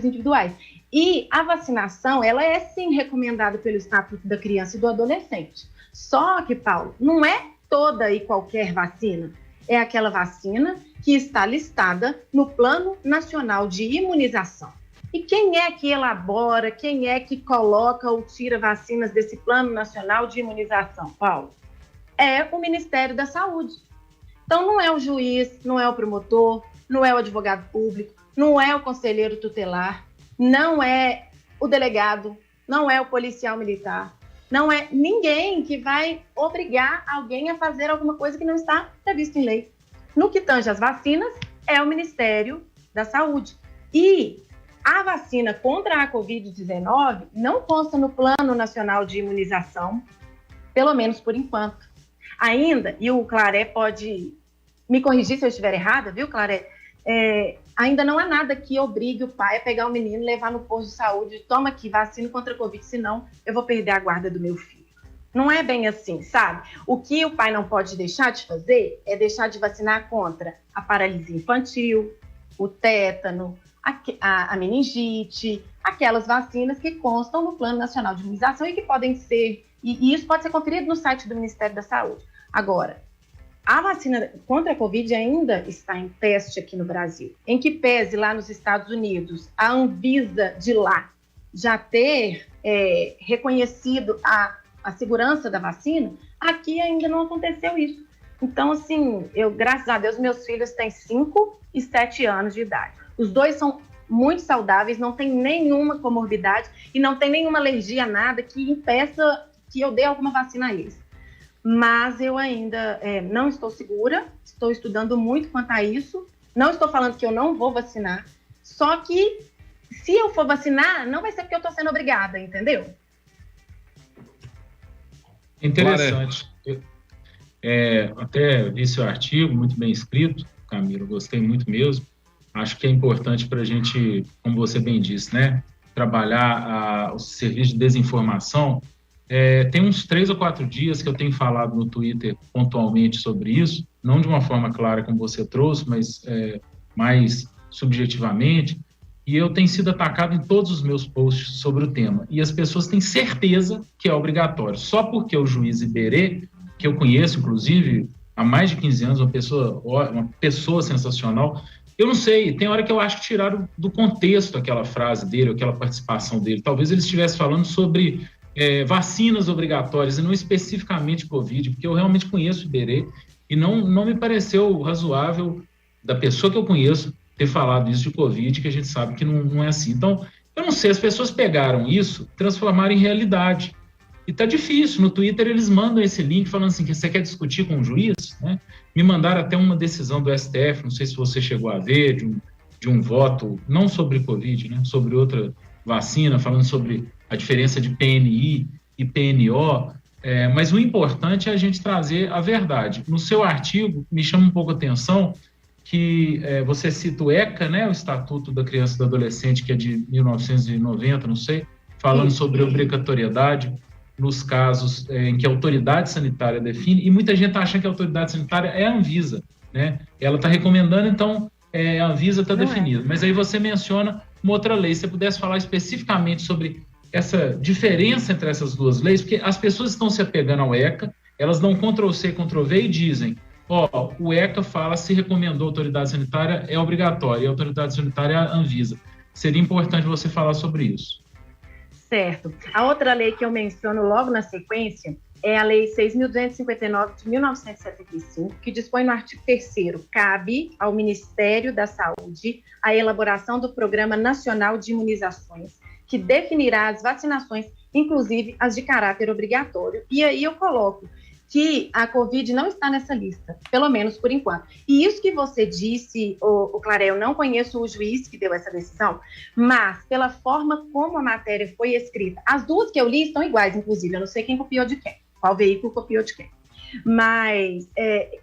individuais. E a vacinação, ela é sim recomendada pelo Estatuto da Criança e do Adolescente. Só que, Paulo, não é toda e qualquer vacina. É aquela vacina que está listada no Plano Nacional de Imunização. E quem é que elabora, quem é que coloca ou tira vacinas desse Plano Nacional de Imunização, Paulo? É o Ministério da Saúde. Então, não é o juiz, não é o promotor, não é o advogado público, não é o conselheiro tutelar, não é o delegado, não é o policial militar, não é ninguém que vai obrigar alguém a fazer alguma coisa que não está prevista em lei. No que tange às vacinas, é o Ministério da Saúde. E a vacina contra a Covid-19 não consta no Plano Nacional de Imunização, pelo menos por enquanto. Ainda, e o Claré pode me corrigir se eu estiver errada, viu, Claré? Ainda não há nada que obrigue o pai a pegar o menino, levar no posto de saúde, toma aqui, vacina contra a Covid, senão eu vou perder a guarda do meu filho. Não é bem assim, sabe? O que o pai não pode deixar de fazer é deixar de vacinar contra a paralisia infantil, o tétano, a meningite, aquelas vacinas que constam no Plano Nacional de Imunização e que podem ser, e isso pode ser conferido no site do Ministério da Saúde. Agora, a vacina contra a Covid ainda está em teste aqui no Brasil, em que pese lá nos Estados Unidos a Anvisa de lá já ter reconhecido a segurança da vacina, aqui ainda não aconteceu isso. Então, assim, graças a Deus, meus filhos têm 5 e 7 anos de idade. Os dois são muito saudáveis, não tem nenhuma comorbidade e não tem nenhuma alergia a nada que impeça que eu dê alguma vacina a eles. Mas eu ainda não estou segura, estou estudando muito quanto a isso, não estou falando que eu não vou vacinar, só que se eu for vacinar, não vai ser porque eu estou sendo obrigada, entendeu? Interessante. Até vi seu artigo, muito bem escrito, Camilo, gostei muito mesmo. Acho que é importante para a gente, como você bem disse, né, trabalhar o serviço de desinformação. Tem uns 3 ou 4 dias que eu tenho falado no Twitter pontualmente sobre isso, não de uma forma clara como você trouxe, mas mais subjetivamente, e eu tenho sido atacado em todos os meus posts sobre o tema. E as pessoas têm certeza que é obrigatório. Só porque o juiz Iberê, que eu conheço, inclusive, há mais de 15 anos, uma pessoa sensacional, eu não sei, tem hora que eu acho que tiraram do contexto aquela frase dele, aquela participação dele. Talvez ele estivesse falando sobre vacinas obrigatórias e não especificamente Covid, porque eu realmente conheço o Iberê e não me pareceu razoável da pessoa que eu conheço ter falado isso de Covid, que a gente sabe que não é assim. Então, eu não sei, as pessoas pegaram isso, transformaram em realidade. E tá difícil. No Twitter eles mandam esse link falando assim, que você quer discutir com o juiz, né? Me mandaram até uma decisão do STF, não sei se você chegou a ver, de um voto, não sobre Covid, né? Sobre outra vacina, falando sobre a diferença de PNI e PNO, mas o importante é a gente trazer a verdade. No seu artigo, me chama um pouco a atenção que você cita o ECA, né, o Estatuto da Criança e do Adolescente, que é de 1990, não sei, falando sobre obrigatoriedade nos casos em que a autoridade sanitária define, e muita gente acha que a autoridade sanitária é a Anvisa, né? Ela está recomendando, então a Anvisa está definida. Mas aí você menciona uma outra lei. Se você pudesse falar especificamente sobre essa diferença entre essas duas leis, porque as pessoas estão se apegando ao ECA, elas dão Ctrl+C, Ctrl+V e dizem, o ECA fala se recomendou a autoridade sanitária, é obrigatório, e a autoridade sanitária é a Anvisa. Seria importante você falar sobre isso. Certo. A outra lei que eu menciono logo na sequência é a Lei 6.259 de 1975, que dispõe no artigo 3º, cabe ao Ministério da Saúde a elaboração do Programa Nacional de Imunizações, que definirá as vacinações, inclusive as de caráter obrigatório. E aí eu coloco que a Covid não está nessa lista, pelo menos por enquanto. E isso que você disse, o Claré, eu não conheço o juiz que deu essa decisão, mas pela forma como a matéria foi escrita, as duas que eu li estão iguais, inclusive, eu não sei quem copiou de quem, qual veículo copiou de quem. Mas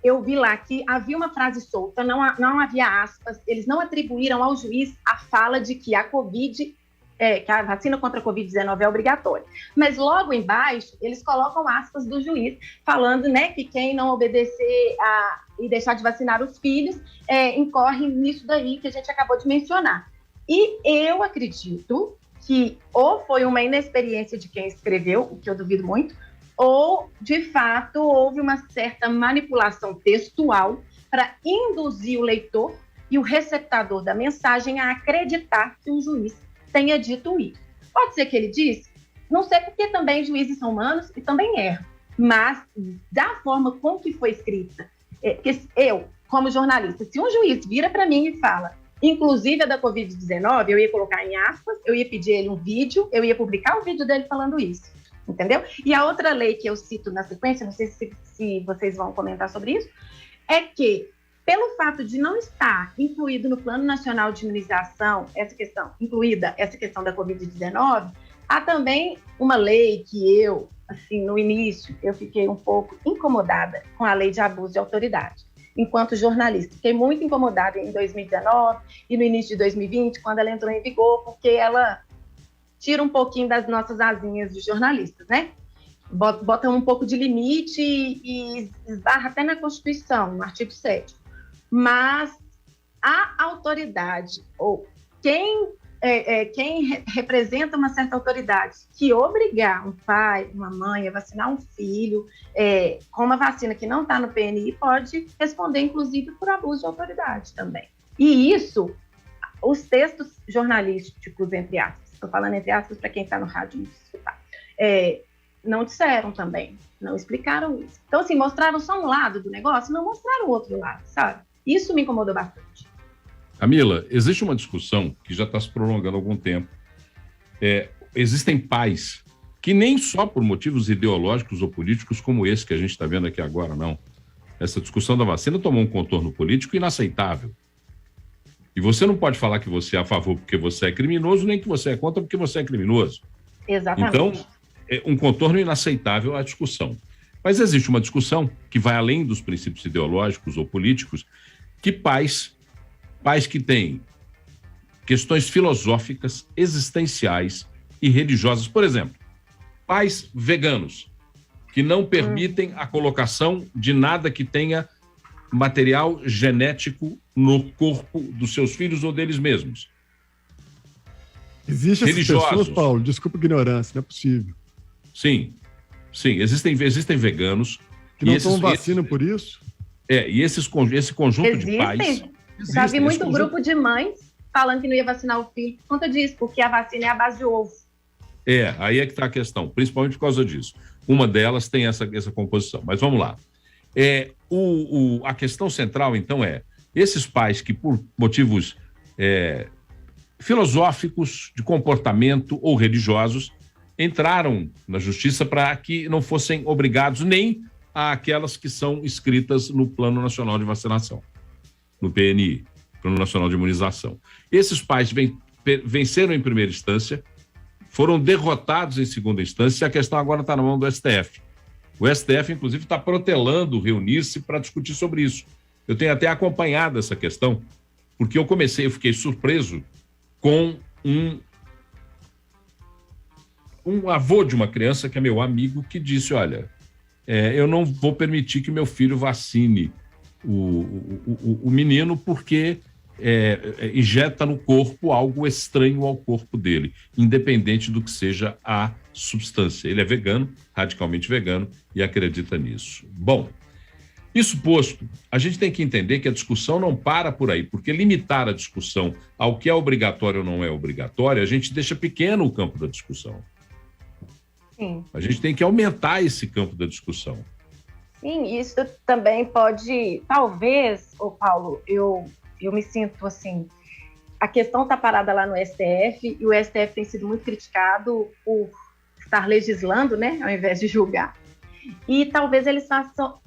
eu vi lá que havia uma frase solta, não havia aspas, eles não atribuíram ao juiz a fala de que a Covid... que a vacina contra a Covid-19 é obrigatória. Mas logo embaixo, eles colocam aspas do juiz, falando, né, que quem não obedecer e deixar de vacinar os filhos, incorre nisso daí que a gente acabou de mencionar. E eu acredito que ou foi uma inexperiência de quem escreveu, o que eu duvido muito, ou, de fato, houve uma certa manipulação textual para induzir o leitor e o receptador da mensagem a acreditar que o juiz tenha dito isso. Pode ser que ele disse, não sei, porque também juízes são humanos e também erram, mas da forma com que foi escrita, que eu, como jornalista, se um juiz vira para mim e fala, inclusive a da Covid-19, eu ia colocar em aspas, eu ia pedir ele um vídeo, eu ia publicar o vídeo dele falando isso, entendeu? E a outra lei que eu cito na sequência, não sei se vocês vão comentar sobre isso, é que pelo fato de não estar incluído no Plano Nacional de Imunização, essa questão da Covid-19, há também uma lei que eu, assim, no início, eu fiquei um pouco incomodada com a lei de abuso de autoridade, enquanto jornalista. Fiquei muito incomodada em 2019 e no início de 2020, quando ela entrou em vigor, porque ela tira um pouquinho das nossas asinhas de jornalistas, né? Bota um pouco de limite e esbarra até na Constituição, no artigo 7º. Mas a autoridade, ou quem representa uma certa autoridade, que obrigar um pai, uma mãe a vacinar um filho com uma vacina que não está no PNI, pode responder, inclusive, por abuso de autoridade também. E isso, os textos jornalísticos, entre aspas, estou falando entre aspas para quem está no rádio não escutar, não disseram também, não explicaram isso. Então, assim, mostraram só um lado do negócio, não mostraram o outro lado, sabe? Isso me incomodou bastante. Camila, existe uma discussão que já está se prolongando há algum tempo. Existem pais que nem só por motivos ideológicos ou políticos como esse que a gente está vendo aqui agora, não. Essa discussão da vacina tomou um contorno político inaceitável. E você não pode falar que você é a favor porque você é criminoso, nem que você é contra porque você é criminoso. Exatamente. Então, é um contorno inaceitável à discussão. Mas existe uma discussão que vai além dos princípios ideológicos ou políticos, que pais que têm questões filosóficas, existenciais e religiosas, por exemplo, pais veganos, que não permitem a colocação de nada que tenha material genético no corpo dos seus filhos ou deles mesmos. Existem essas pessoas, Paulo, desculpa a ignorância, não é possível. Sim, existem veganos que não tomam vacina por isso? E esse conjunto de pais... Já vi muito grupo de mães falando que não ia vacinar o filho por conta disso, porque a vacina é a base de ovo. Aí é que está a questão, principalmente por causa disso. Uma delas tem essa composição, mas vamos lá. A questão central, então, esses pais que, por motivos filosóficos, de comportamento ou religiosos, entraram na justiça para que não fossem obrigados nem àquelas que são inscritas no Plano Nacional de Vacinação, no PNI, Plano Nacional de Imunização. Esses pais venceram em primeira instância, foram derrotados em segunda instância, e a questão agora está na mão do STF. O STF, inclusive, está protelando reunir-se para discutir sobre isso. Eu tenho até acompanhado essa questão, porque eu fiquei surpreso com um avô de uma criança que é meu amigo, que disse, olha, eu não vou permitir que meu filho vacine o menino porque injeta no corpo algo estranho ao corpo dele, independente do que seja a substância. Ele é vegano, radicalmente vegano, e acredita nisso. Bom, isso posto, a gente tem que entender que a discussão não para por aí, porque limitar a discussão ao que é obrigatório ou não é obrigatório, a gente deixa pequeno o campo da discussão. Sim. A gente tem que aumentar esse campo da discussão. Sim, isso também pode, talvez, Paulo, eu me sinto assim, a questão está parada lá no STF, e o STF tem sido muito criticado por estar legislando, né, ao invés de julgar. E talvez eles façam,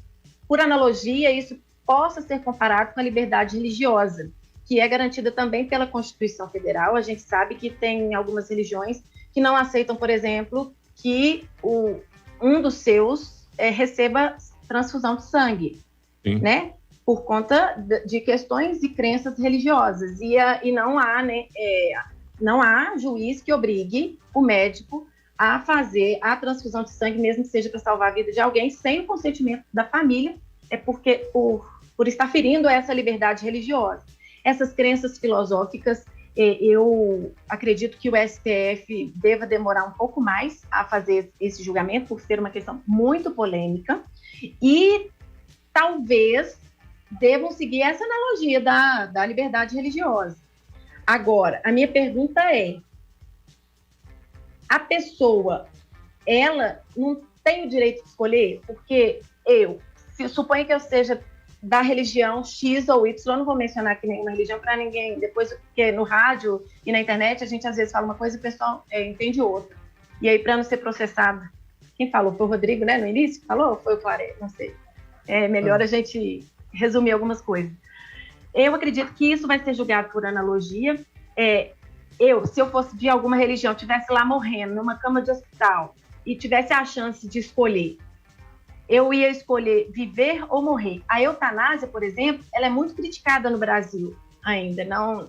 por analogia, isso possa ser comparado com a liberdade religiosa, que é garantida também pela Constituição Federal. A gente sabe que tem algumas religiões que não aceitam, por exemplo, que um dos seus receba transfusão de sangue, né? Por conta de questões e crenças religiosas. E não há, né, não há juiz que obrigue o médico a fazer a transfusão de sangue, mesmo que seja para salvar a vida de alguém, sem o consentimento da família, porque por estar ferindo essa liberdade religiosa. Essas crenças filosóficas, eu acredito que o STF deva demorar um pouco mais a fazer esse julgamento, por ser uma questão muito polêmica, e talvez devam seguir essa analogia da liberdade religiosa. Agora, a minha pergunta é, a pessoa, ela não tem o direito de escolher? Porque suponho que eu seja da religião X ou Y, não vou mencionar aqui nenhuma religião para ninguém, depois, porque no rádio e na internet a gente às vezes fala uma coisa e o pessoal entende outra. E aí, para não ser processado, quem falou? Foi o Rodrigo, né, no início? Falou? Foi o Claré? Não sei. É melhor a gente resumir algumas coisas. Eu acredito que isso vai ser julgado por analogia. Se eu fosse de alguma religião, estivesse lá morrendo, numa cama de hospital, e tivesse a chance de escolher, eu ia escolher viver ou morrer. A eutanásia, por exemplo, ela é muito criticada no Brasil ainda. Não,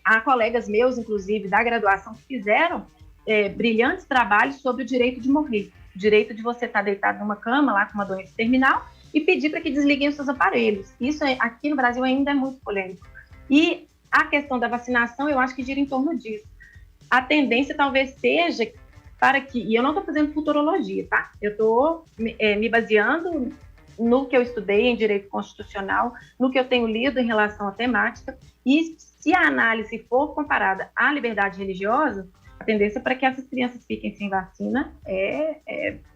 há colegas meus, inclusive, da graduação, que fizeram brilhantes trabalhos sobre o direito de morrer. O direito de você estar deitado numa cama, lá com uma doença terminal, e pedir para que desliguem os seus aparelhos. Isso aqui no Brasil ainda é muito polêmico. E a questão da vacinação, eu acho que gira em torno disso. A tendência talvez seja para que... E eu não estou fazendo futurologia, tá? Eu estou me baseando no que eu estudei em direito constitucional, no que eu tenho lido em relação à temática, e se a análise for comparada à liberdade religiosa, a tendência para que essas crianças fiquem sem vacina,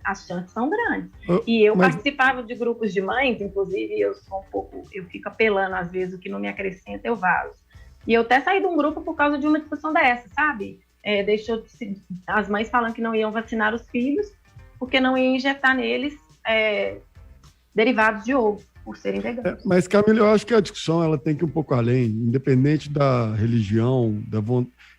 as chances são grandes. E eu participava de grupos de mães, inclusive eu fico apelando às vezes, o que não me acrescenta eu vazo. E eu até saí de um grupo por causa de uma discussão dessa, sabe? As mães falando que não iam vacinar os filhos, porque não iam injetar neles derivados de ovo, por serem veganos. Mas, Camila, eu acho que a discussão ela tem que ir um pouco além, independente da religião,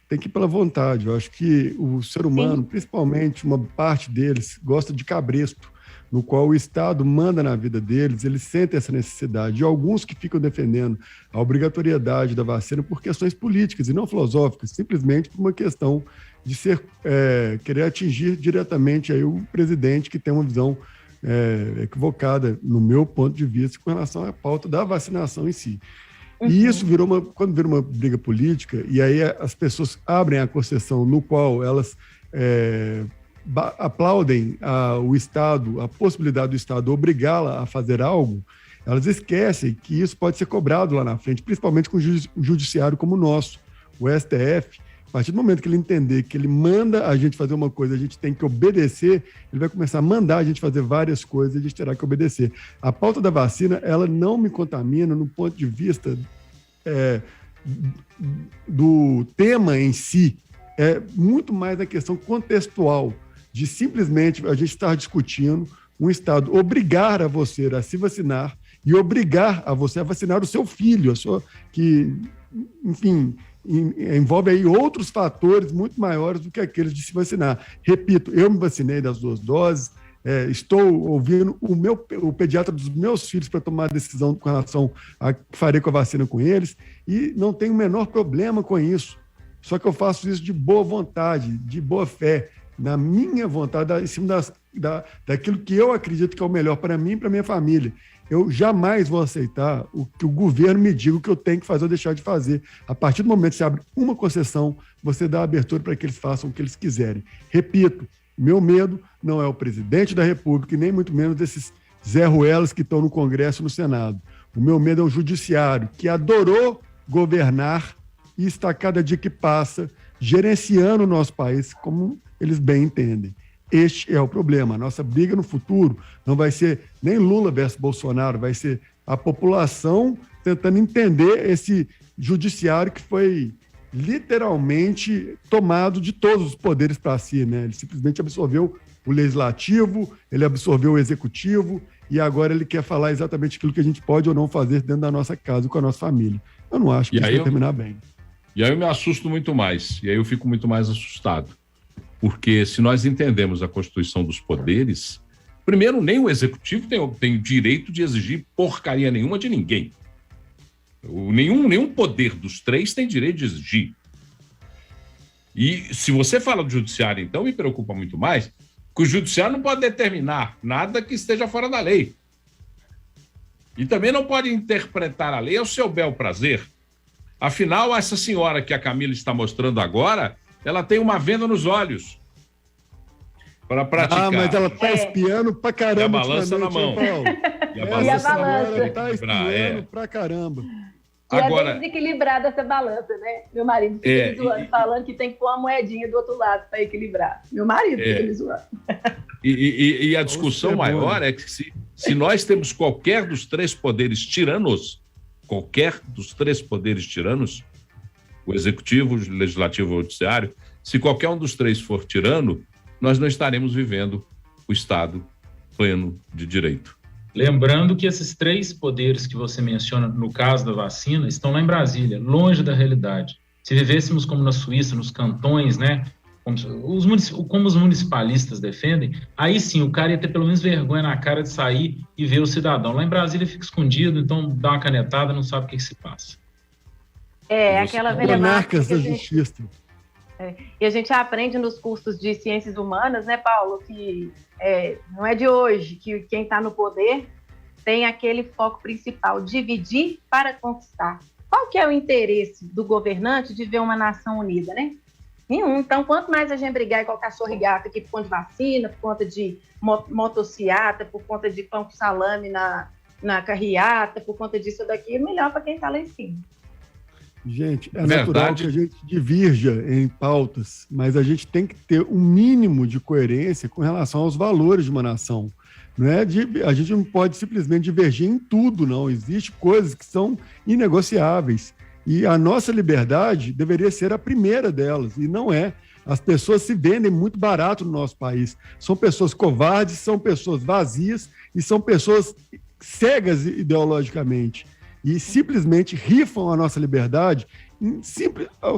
tem que ir pela vontade. Eu acho que o ser humano, principalmente uma parte deles, gosta de cabresto, no qual o Estado manda na vida deles, eles sentem essa necessidade. E alguns que ficam defendendo a obrigatoriedade da vacina por questões políticas e não filosóficas, simplesmente por uma questão de querer atingir diretamente aí o presidente, que tem uma visão equivocada, no meu ponto de vista, com relação à pauta da vacinação em si. E isso quando vira uma briga política, e aí as pessoas abrem a concessão no qual elas aplaudem o Estado, a possibilidade do Estado obrigá-la a fazer algo, elas esquecem que isso pode ser cobrado lá na frente, principalmente com um judiciário como o nosso, o STF. A partir do momento que ele entender que ele manda a gente fazer uma coisa, a gente tem que obedecer, ele vai começar a mandar a gente fazer várias coisas e a gente terá que obedecer. A pauta da vacina, ela não me contamina no ponto de vista do tema em si, é muito mais a questão contextual, de simplesmente a gente estar discutindo um Estado obrigar a você a se vacinar e obrigar a você a vacinar o seu filho, que, enfim, envolve aí outros fatores muito maiores do que aqueles de se vacinar. Repito, eu me vacinei das 2 doses, estou ouvindo o pediatra dos meus filhos para tomar a decisão com relação a que farei com a vacina com eles, e não tenho o menor problema com isso. Só que eu faço isso de boa vontade, de boa fé, na minha vontade, em cima daquilo que eu acredito que é o melhor para mim e para minha família. Eu jamais vou aceitar que o governo me diga o que eu tenho que fazer ou deixar de fazer. A partir do momento que você abre uma concessão, você dá abertura para que eles façam o que eles quiserem. Repito, meu medo não é o presidente da República e nem muito menos desses Zé Ruelas que estão no Congresso e no Senado. O meu medo é o judiciário, que adorou governar e está cada dia que passa gerenciando o nosso país como eles bem entendem. Este é o problema. A nossa briga no futuro não vai ser nem Lula versus Bolsonaro, vai ser a população tentando entender esse judiciário que foi literalmente tomado de todos os poderes para si, né? Ele simplesmente absorveu o legislativo, ele absorveu o executivo e agora ele quer falar exatamente aquilo que a gente pode ou não fazer dentro da nossa casa, com a nossa família. Eu não acho que isso vai terminar bem. E aí eu me assusto muito mais, e aí eu fico muito mais assustado. Porque se nós entendemos a Constituição dos poderes, primeiro, nem o executivo tem o direito de exigir porcaria nenhuma de ninguém. Nenhum poder dos três tem direito de exigir. E se você fala do judiciário, então, me preocupa muito mais, que o judiciário não pode determinar nada que esteja fora da lei. E também não pode interpretar a lei ao seu bel prazer. Afinal, essa senhora que a Camila está mostrando agora, ela tem uma venda nos olhos para praticar. Ah, mas ela está espiando pra caramba. E a balança na mão. E a balança está espiando pra caramba. E agora, é bem desequilibrada essa balança, né? Meu marido fica me zoando, falando que tem que pôr uma moedinha do outro lado para equilibrar. Meu marido fica me zoando. E a discussão maior é que se nós temos qualquer dos três poderes tiranos, o executivo, o legislativo ou o judiciário, se qualquer um dos três for tirano, nós não estaremos vivendo o Estado pleno de direito. Lembrando que esses três poderes que você menciona, no caso da vacina, estão lá em Brasília, longe da realidade. Se vivêssemos como na Suíça, nos cantões, né, como os municipalistas defendem, aí sim o cara ia ter pelo menos vergonha na cara de sair e ver o cidadão. Lá em Brasília fica escondido, então dá uma canetada, não sabe o que se passa. Aquela velha marca da justiça. E a gente aprende nos cursos de ciências humanas, né, Paulo, que não é de hoje, que quem está no poder tem aquele foco principal, dividir para conquistar. Qual que é o interesse do governante de ver uma nação unida, né? Nenhum. Então, quanto mais a gente brigar igual cachorro e gato aqui por conta de vacina, por conta de motociata, por conta de pão com salame na carreata, por conta disso ou daquilo, melhor para quem está lá em cima. Gente, é natural que a gente divirja em pautas, mas a gente tem que ter um mínimo de coerência com relação aos valores de uma nação. A gente não pode simplesmente divergir em tudo, não. Existem coisas que são inegociáveis. E a nossa liberdade deveria ser a primeira delas, e não é. As pessoas se vendem muito barato no nosso país. São pessoas covardes, são pessoas vazias e são pessoas cegas ideologicamente. E simplesmente rifam a nossa liberdade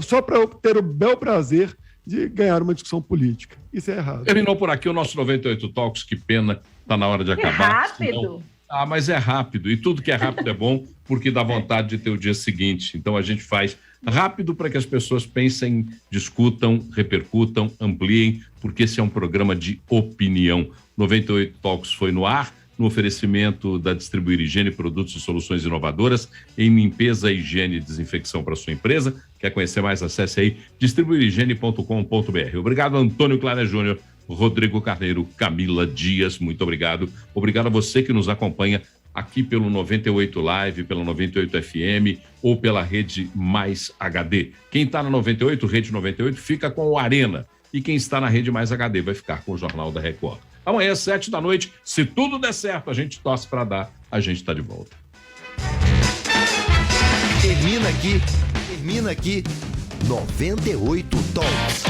só para ter o bel prazer de ganhar uma discussão política. Isso é errado. Terminou por aqui o nosso 98 Talks, que pena, está na hora de acabar. Rápido! Então, mas é rápido, e tudo que é rápido é bom, porque dá vontade de ter o dia seguinte. Então a gente faz rápido para que as pessoas pensem, discutam, repercutam, ampliem, porque esse é um programa de opinião. 98 Talks foi no ar, no oferecimento da Distribuir Higiene, produtos e soluções inovadoras em limpeza, higiene e desinfecção para sua empresa. Quer conhecer mais? Acesse aí distribuirhigiene.com.br. Obrigado, Antônio Clara Júnior, Rodrigo Carneiro, Camila Dias, muito obrigado. Obrigado a você que nos acompanha aqui pelo 98 Live, pela 98 FM ou pela Rede Mais HD. Quem está na 98, Rede 98, fica com o Arena. E quem está na Rede Mais HD vai ficar com o Jornal da Record. Amanhã, 7h, se tudo der certo, a gente torce para dar, a gente está de volta. Termina aqui 98 Talks.